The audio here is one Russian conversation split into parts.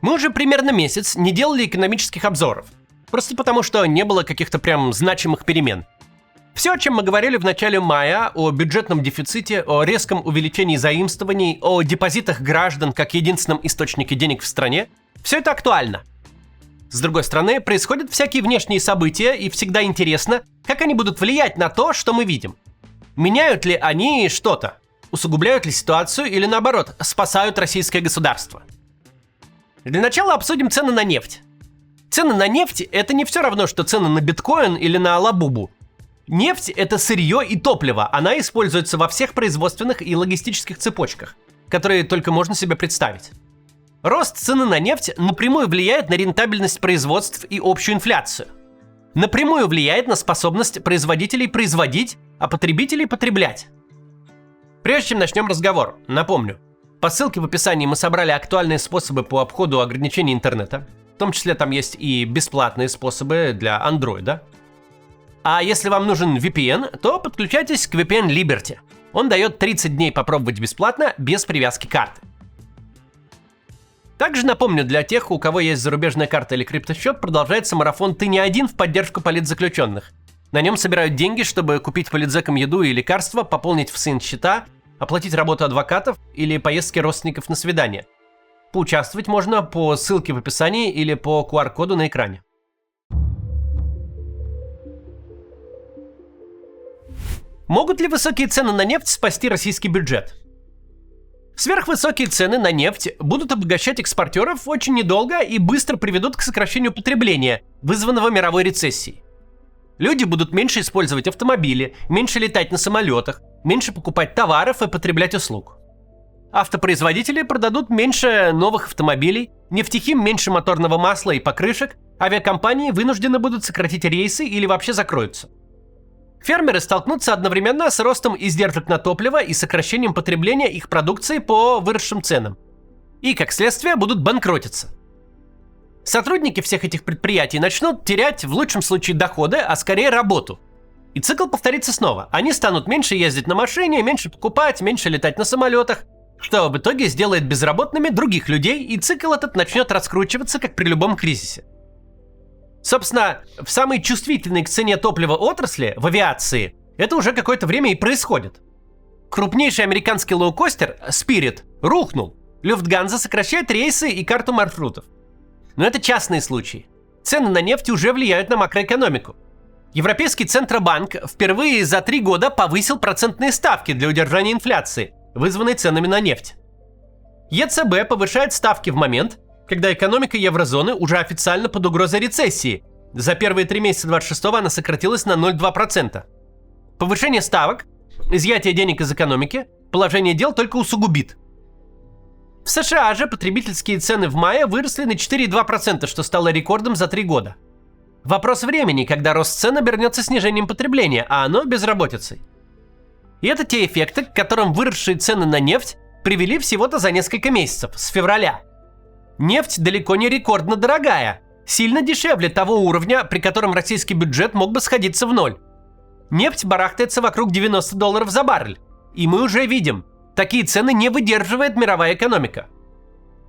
Мы уже примерно месяц не делали экономических обзоров. Просто потому, что не было каких-то прям значимых перемен. Все, о чем мы говорили в начале мая, о бюджетном дефиците, о резком увеличении заимствований, о депозитах граждан как единственном источнике денег в стране, все это актуально. С другой стороны, происходят всякие внешние события, и всегда интересно, как они будут влиять на то, что мы видим. Меняют ли они что-то? Усугубляют ли ситуацию или, наоборот, спасают российское государство? Для начала обсудим цены на нефть. Цены на нефть – это не все равно, что цены на биткоин или на лабубу. Нефть – это сырье и топливо. Она используется во всех производственных и логистических цепочках, которые только можно себе представить. Рост цены на нефть напрямую влияет на рентабельность производств и общую инфляцию. Напрямую влияет на способность производителей производить, а потребителей потреблять. Прежде чем начнем разговор, напомню, по ссылке в описании мы собрали актуальные способы по обходу ограничений интернета. В том числе там есть и бесплатные способы для Android. А если вам нужен VPN, то подключайтесь к VPN Liberty. Он дает 30 дней попробовать бесплатно, без привязки карты. Также напомню, для тех, у кого есть зарубежная карта или криптосчет, продолжается марафон «Ты не один» в поддержку политзаключенных. На нем собирают деньги, чтобы купить политзекам еду и лекарства, пополнить в СИН счета, оплатить работу адвокатов или поездки родственников на свидание. Поучаствовать можно по ссылке в описании или по QR-коду на экране. Могут ли высокие цены на нефть спасти российский бюджет? Сверхвысокие цены на нефть будут обогащать экспортеров очень недолго и быстро приведут к сокращению потребления, вызванного мировой рецессией. Люди будут меньше использовать автомобили, меньше летать на самолетах, меньше покупать товаров и потреблять услуг. Автопроизводители продадут меньше новых автомобилей, нефтехим меньше моторного масла и покрышек, авиакомпании вынуждены будут сократить рейсы или вообще закроются. Фермеры столкнутся одновременно с ростом издержек на топливо и сокращением потребления их продукции по выросшим ценам. И, как следствие, будут банкротиться. Сотрудники всех этих предприятий начнут терять в лучшем случае доходы, а скорее работу. И цикл повторится снова. Они станут меньше ездить на машине, меньше покупать, меньше летать на самолетах, что в итоге сделает безработными других людей, и цикл этот начнет раскручиваться, как при любом кризисе. Собственно, в самой чувствительной к цене топлива отрасли, в авиации, это уже какое-то время и происходит. Крупнейший американский лоукостер Spirit рухнул. Люфтганза сокращает рейсы и карту маршрутов. Но это частные случаи. Цены на нефть уже влияют на макроэкономику. Европейский Центробанк впервые за 3 года повысил процентные ставки для удержания инфляции, вызванной ценами на нефть. ЕЦБ повышает ставки в момент, когда экономика еврозоны уже официально под угрозой рецессии. За первые 3 месяца 26-го она сократилась на 0,2%. Повышение ставок, изъятие денег из экономики, положение дел только усугубит. В США же потребительские цены в мае выросли на 4,2%, что стало рекордом за 3 года. Вопрос времени, когда рост цен обернется снижением потребления, а оно безработицей. И это те эффекты, к которым выросшие цены на нефть привели всего-то за несколько месяцев, с февраля. Нефть далеко не рекордно дорогая, сильно дешевле того уровня, при котором российский бюджет мог бы сходиться в ноль. Нефть барахтается вокруг $90 за баррель, и мы уже видим, такие цены не выдерживает мировая экономика.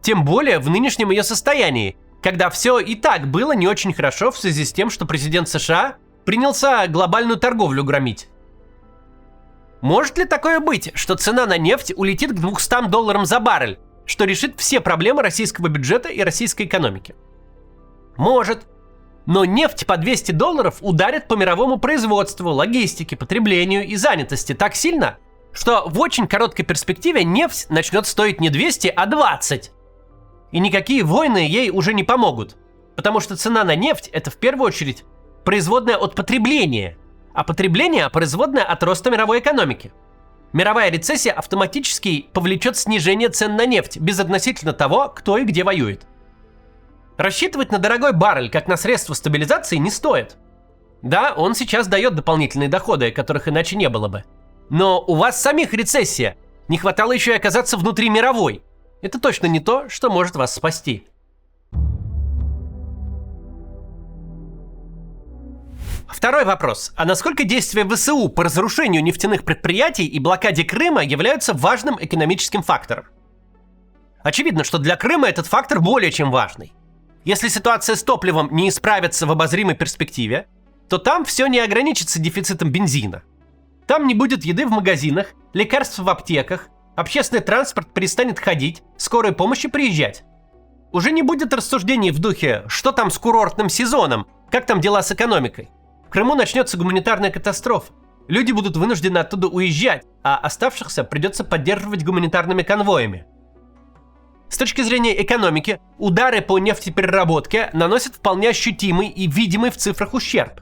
Тем более в нынешнем ее состоянии, когда все и так было не очень хорошо в связи с тем, что президент США принялся глобальную торговлю громить. Может ли такое быть, что цена на нефть улетит к $200 за баррель, что решит все проблемы российского бюджета и российской экономики? Может. Но нефть по $200 ударит по мировому производству, логистике, потреблению и занятости так сильно, что в очень короткой перспективе нефть начнет стоить не 200, а 20. И никакие войны ей уже не помогут, потому что цена на нефть – это в первую очередь производная от потребления, а потребление – производная от роста мировой экономики. Мировая рецессия автоматически повлечет снижение цен на нефть, безотносительно того, кто и где воюет. Рассчитывать на дорогой баррель как на средство стабилизации не стоит. Да, он сейчас дает дополнительные доходы, которых иначе не было бы. Но у вас самих рецессия. Не хватало еще и оказаться внутри мировой. Это точно не то, что может вас спасти. Второй вопрос. А насколько действия ВСУ по разрушению нефтяных предприятий и блокаде Крыма являются важным экономическим фактором? Очевидно, что для Крыма этот фактор более чем важный. Если ситуация с топливом не исправится в обозримой перспективе, то там все не ограничится дефицитом бензина. Там не будет еды в магазинах, лекарств в аптеках, общественный транспорт перестанет ходить, скорой помощи приезжать. Уже не будет рассуждений в духе «что там с курортным сезоном?», «как там дела с экономикой?». В Крыму начнется гуманитарная катастрофа. Люди будут вынуждены оттуда уезжать, а оставшихся придется поддерживать гуманитарными конвоями. С точки зрения экономики, удары по нефтепереработке наносят вполне ощутимый и видимый в цифрах ущерб.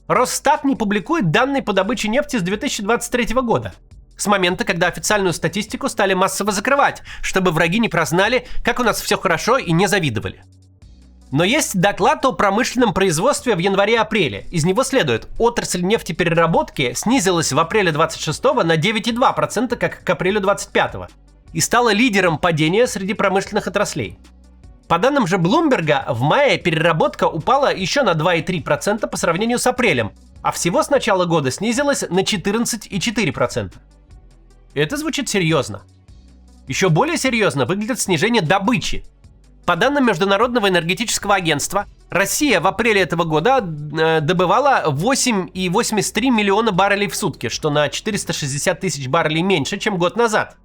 Росстат не публикует данные по добыче нефти с 2023 года. С момента, когда официальную статистику стали массово закрывать, чтобы враги не прознали, как у нас все хорошо и не завидовали. Но есть доклад о промышленном производстве в январе-апреле. Из него следует, отрасль нефтепереработки снизилась в апреле 26-го на 9,2%, как к апрелю 25-го, и стала лидером падения среди промышленных отраслей. По данным же Блумберга, в мае переработка упала еще на 2,3% по сравнению с апрелем, а всего с начала года снизилась на 14,4%. Это звучит серьезно. Еще более серьезно выглядит снижение добычи. По данным Международного энергетического агентства, Россия в апреле этого года добывала 8,83 миллиона баррелей в сутки, что на 460 тысяч баррелей меньше, чем год назад.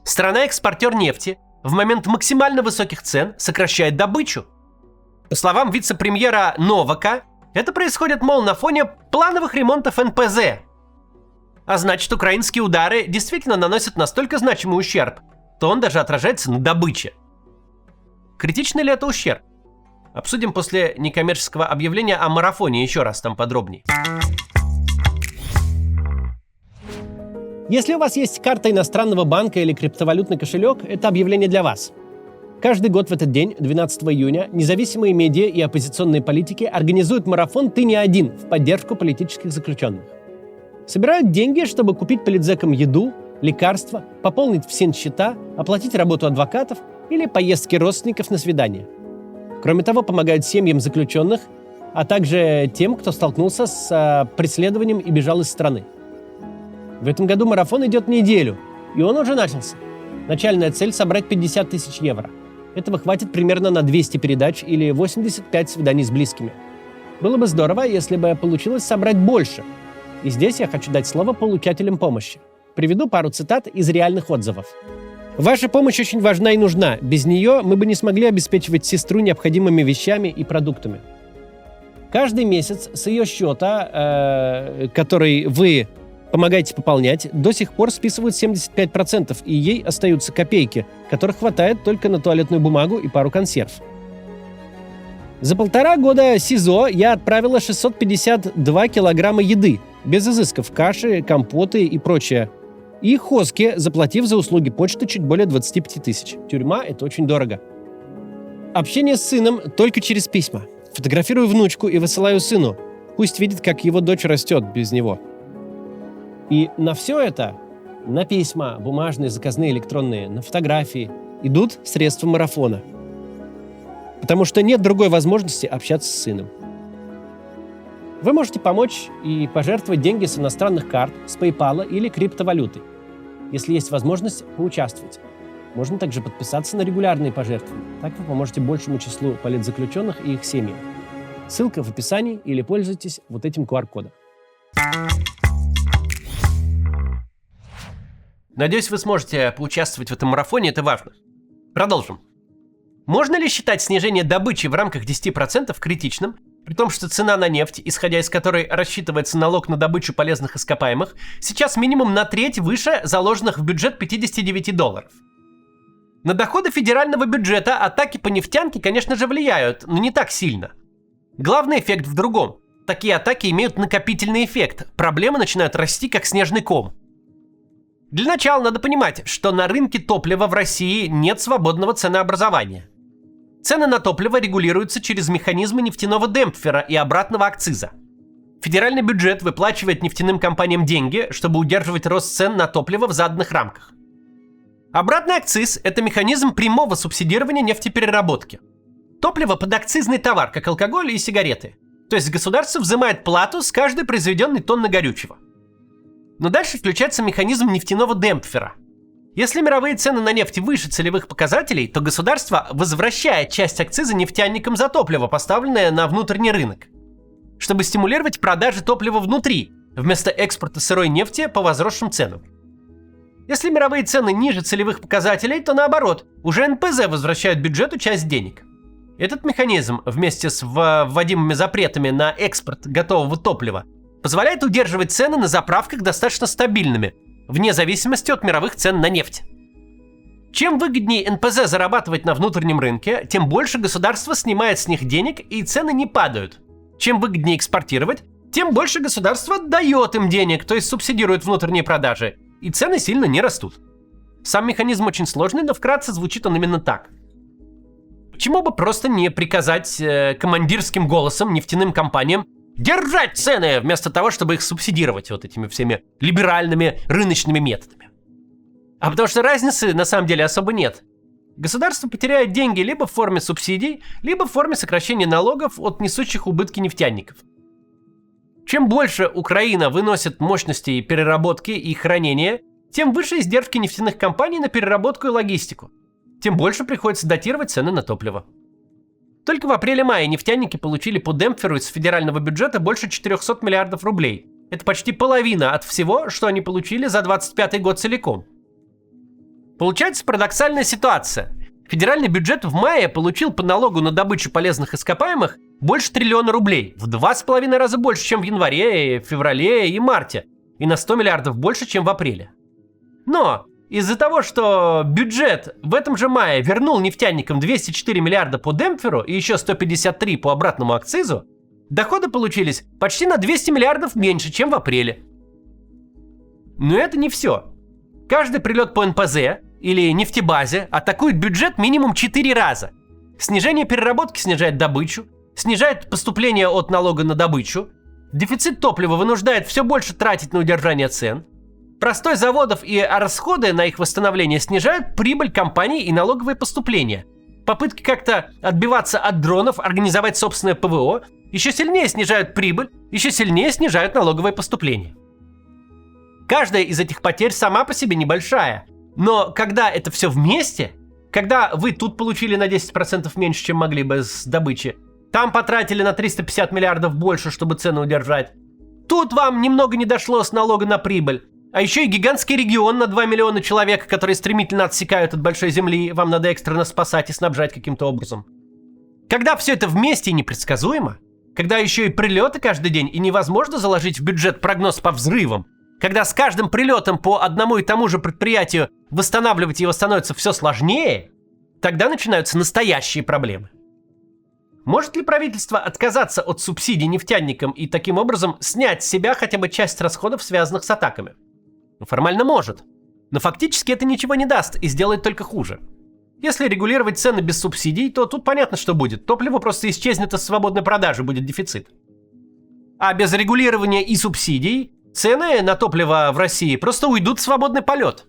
Страна-экспортер нефти в момент максимально высоких цен сокращает добычу. По словам вице-премьера Новака, это происходит, мол, на фоне плановых ремонтов НПЗ. А значит, украинские удары действительно наносят настолько значимый ущерб, то он даже отражается на добыче. Критичный ли это ущерб? Обсудим после некоммерческого объявления о марафоне еще раз там подробнее. Если у вас есть карта иностранного банка или криптовалютный кошелек, это объявление для вас. Каждый год в этот день, 12 июня, независимые медиа и оппозиционные политики организуют марафон «Ты не один» в поддержку политических заключенных. Собирают деньги, чтобы купить политзекам еду, лекарства, пополнить все счета, оплатить работу адвокатов или поездки родственников на свидание. Кроме того, помогают семьям заключенных, а также тем, кто столкнулся с преследованием и бежал из страны. В этом году марафон идет неделю, и он уже начался. Начальная цель – собрать 50 тысяч евро. Этого хватит примерно на 200 передач или 85 свиданий с близкими. Было бы здорово, если бы получилось собрать больше. И здесь я хочу дать слово получателям помощи. Приведу пару цитат из реальных отзывов. «Ваша помощь очень важна и нужна. Без нее мы бы не смогли обеспечивать сестру необходимыми вещами и продуктами. Каждый месяц с ее счета, который вы помогаете пополнять, до сих пор списывают 75%, и ей остаются копейки, которых хватает только на туалетную бумагу и пару консерв. За 1,5 года СИЗО я отправила 652 килограмма еды, без изысков, каши, компоты и прочее. И Хоске, заплатив за услуги почты чуть более 25 тысяч. Тюрьма – это очень дорого. Общение с сыном только через письма. Фотографирую внучку и высылаю сыну. Пусть видит, как его дочь растет без него. И на все это, на письма, бумажные, заказные, электронные, на фотографии, идут средства марафона. Потому что нет другой возможности общаться с сыном. Вы можете помочь и пожертвовать деньги с иностранных карт, с PayPal или криптовалютой. Если есть возможность, поучаствуйте. Можно также подписаться на регулярные пожертвования. Так вы поможете большему числу политзаключенных и их семьям. Ссылка в описании или пользуйтесь вот этим QR-кодом. Надеюсь, вы сможете поучаствовать в этом марафоне, это важно. Продолжим. Можно ли считать снижение добычи в рамках 10% критичным, при том, что цена на нефть, исходя из которой рассчитывается налог на добычу полезных ископаемых, сейчас минимум на треть выше заложенных в бюджет $59? На доходы федерального бюджета атаки по нефтянке, конечно же, влияют, но не так сильно. Главный эффект в другом. Такие атаки имеют накопительный эффект. Проблемы начинают расти, как снежный ком. Для начала надо понимать, что на рынке топлива в России нет свободного ценообразования. Цены на топливо регулируются через механизмы нефтяного демпфера и обратного акциза. Федеральный бюджет выплачивает нефтяным компаниям деньги, чтобы удерживать рост цен на топливо в заданных рамках. Обратный акциз – это механизм прямого субсидирования нефтепереработки. Топливо – подакцизный товар, как алкоголь и сигареты. То есть государство взимает плату с каждой произведенной тонны горючего. Но дальше включается механизм нефтяного демпфера. Если мировые цены на нефть выше целевых показателей, то государство возвращает часть акциза нефтяникам за топливо, поставленное на внутренний рынок, чтобы стимулировать продажи топлива внутри, вместо экспорта сырой нефти по возросшим ценам. Если мировые цены ниже целевых показателей, то наоборот, уже НПЗ возвращают бюджету часть денег. Этот механизм, вместе с вводимыми запретами на экспорт готового топлива, позволяет удерживать цены на заправках достаточно стабильными, вне зависимости от мировых цен на нефть. Чем выгоднее НПЗ зарабатывать на внутреннем рынке, тем больше государство снимает с них денег и цены не падают. Чем выгоднее экспортировать, тем больше государство дает им денег, то есть субсидирует внутренние продажи, и цены сильно не растут. Сам механизм очень сложный, но вкратце звучит он именно так. Почему бы просто не приказать командирским голосом нефтяным компаниям держать цены, вместо того, чтобы их субсидировать вот этими всеми либеральными рыночными методами? А потому что разницы на самом деле особо нет. Государство потеряет деньги либо в форме субсидий, либо в форме сокращения налогов от несущих убытки нефтяников. Чем больше Украина выносит мощностей переработки и хранения, тем выше издержки нефтяных компаний на переработку и логистику. Тем больше приходится датировать цены на топливо. Только в апреле-мае нефтяники получили по демпферу из федерального бюджета больше 400 миллиардов рублей. Это почти половина от всего, что они получили за 2025 год целиком. Получается парадоксальная ситуация. Федеральный бюджет в мае получил по налогу на добычу полезных ископаемых больше триллиона рублей, в 2,5 раза больше, чем в январе, феврале и марте, и на 100 миллиардов больше, чем в апреле. Но из-за того, что бюджет в этом же мае вернул нефтяникам 204 миллиарда по демпферу и еще 153 по обратному акцизу, доходы получились почти на 200 миллиардов меньше, чем в апреле. Но это не все. Каждый прилет по НПЗ или нефтебазе атакует бюджет минимум 4 раза. Снижение переработки снижает добычу, снижает поступление от налога на добычу, дефицит топлива вынуждает все больше тратить на удержание цен, простой заводов и расходы на их восстановление снижают прибыль компаний и налоговые поступления. Попытки как-то отбиваться от дронов, организовать собственное ПВО еще сильнее снижают прибыль, еще сильнее снижают налоговые поступления. Каждая из этих потерь сама по себе небольшая, но когда это все вместе, когда вы тут получили на 10% меньше, чем могли бы с добычи, там потратили на 350 миллиардов больше, чтобы цены удержать, тут вам немного не дошло с налога на прибыль, а еще и гигантский регион на 2 миллиона человек, которые стремительно отсекают от большой земли, вам надо экстренно спасать и снабжать каким-то образом. Когда все это вместе и непредсказуемо, когда еще и прилеты каждый день и невозможно заложить в бюджет прогноз по взрывам, когда с каждым прилетом по одному и тому же предприятию восстанавливать его становится все сложнее, тогда начинаются настоящие проблемы. Может ли правительство отказаться от субсидий нефтяникам и таким образом снять с себя хотя бы часть расходов, связанных с атаками? Формально может, но фактически это ничего не даст и сделает только хуже. Если регулировать цены без субсидий, то тут понятно, что будет. Топливо просто исчезнет из свободной продажи, будет дефицит. А без регулирования и субсидий цены на топливо в России просто уйдут в свободный полет.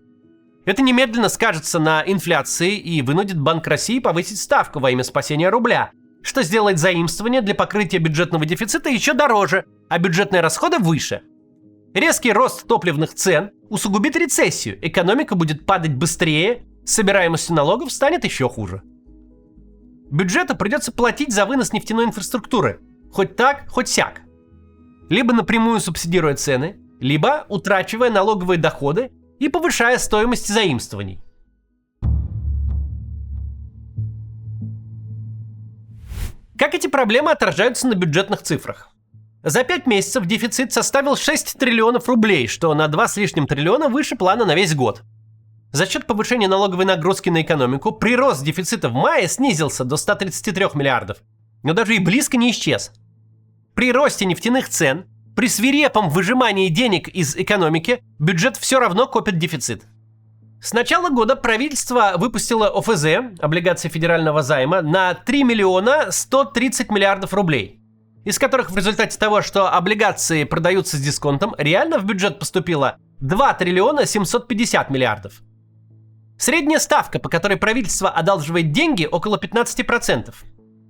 Это немедленно скажется на инфляции и вынудит Банк России повысить ставку во имя спасения рубля, что сделает заимствование для покрытия бюджетного дефицита еще дороже, а бюджетные расходы выше. Резкий рост топливных цен усугубит рецессию, экономика будет падать быстрее, с собираемостью налогов станет еще хуже. Бюджету придется платить за вынос нефтяной инфраструктуры, хоть так, хоть сяк. Либо напрямую субсидируя цены, либо утрачивая налоговые доходы и повышая стоимость заимствований. Как эти проблемы отражаются на бюджетных цифрах? За 5 месяцев дефицит составил 6 триллионов рублей, что на 2 с лишним триллиона выше плана на весь год. За счет повышения налоговой нагрузки на экономику прирост дефицита в мае снизился до 133 миллиардов, но даже и близко не исчез. При росте нефтяных цен, при свирепом выжимании денег из экономики, бюджет все равно копит дефицит. С начала года правительство выпустило ОФЗ, облигации федерального займа, на 3 миллиона 130 миллиардов рублей, из которых в результате того, что облигации продаются с дисконтом, реально в бюджет поступило 2 триллиона 750 миллиардов. Средняя ставка, по которой правительство одалживает деньги, около 15%.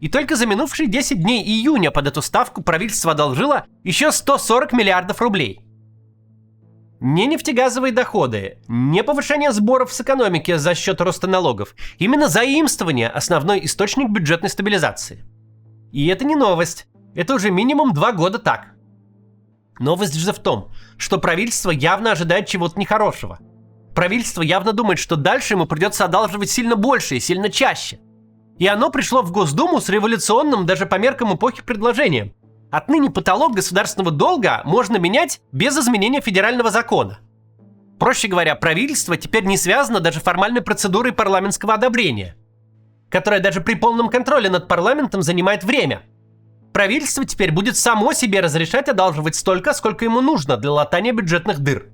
И только за минувшие 10 дней июня под эту ставку правительство одолжило еще 140 миллиардов рублей. Не нефтегазовые доходы, не повышение сборов с экономики за счет роста налогов. Именно заимствование – основной источник бюджетной стабилизации. И это не новость. Это уже минимум 2 года так. Новость же в том, что правительство явно ожидает чего-то нехорошего. Правительство явно думает, что дальше ему придется одалживать сильно больше и сильно чаще. И оно пришло в Госдуму с революционным даже по меркам эпохи предложением. Отныне потолок государственного долга можно менять без изменения федерального закона. Проще говоря, правительство теперь не связано даже формальной процедурой парламентского одобрения, которая даже при полном контроле над парламентом занимает время. Правительство теперь будет само себе разрешать одалживать столько, сколько ему нужно для латания бюджетных дыр.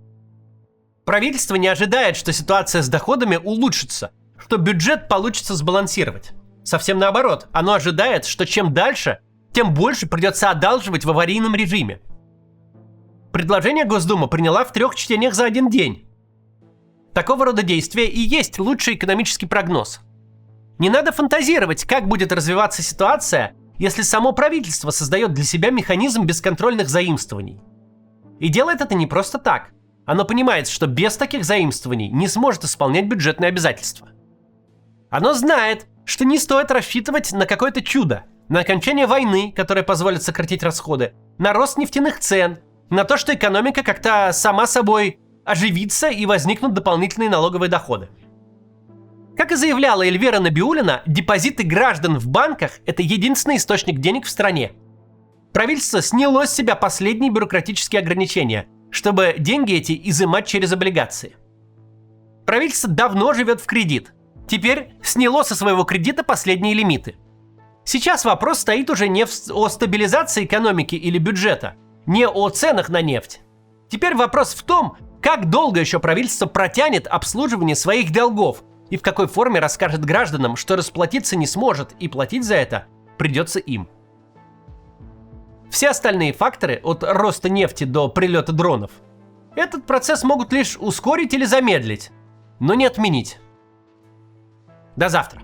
Правительство не ожидает, что ситуация с доходами улучшится, что бюджет получится сбалансировать. Совсем наоборот, оно ожидает, что чем дальше, тем больше придется одалживать в аварийном режиме. Предложение Госдума приняла в 3 чтениях за 1 день. Такого рода действия и есть лучший экономический прогноз. Не надо фантазировать, как будет развиваться ситуация, если само правительство создает для себя механизм бесконтрольных заимствований. И делает это не просто так. Оно понимает, что без таких заимствований не сможет исполнять бюджетные обязательства. Оно знает, что не стоит рассчитывать на какое-то чудо, на окончание войны, которое позволит сократить расходы, на рост нефтяных цен, на то, что экономика как-то сама собой оживится и возникнут дополнительные налоговые доходы. Как и заявляла Эльвира Набиуллина, депозиты граждан в банках – это единственный источник денег в стране. Правительство сняло с себя последние бюрократические ограничения, чтобы деньги эти изымать через облигации. Правительство давно живет в кредит. Теперь сняло со своего кредита последние лимиты. Сейчас вопрос стоит уже не о стабилизации экономики или бюджета, не о ценах на нефть. Теперь вопрос в том, как долго еще правительство протянет обслуживание своих долгов и в какой форме расскажет гражданам, что расплатиться не сможет и платить за это придется им. Все остальные факторы, от роста нефти до прилета дронов, этот процесс могут лишь ускорить или замедлить, но не отменить. До завтра.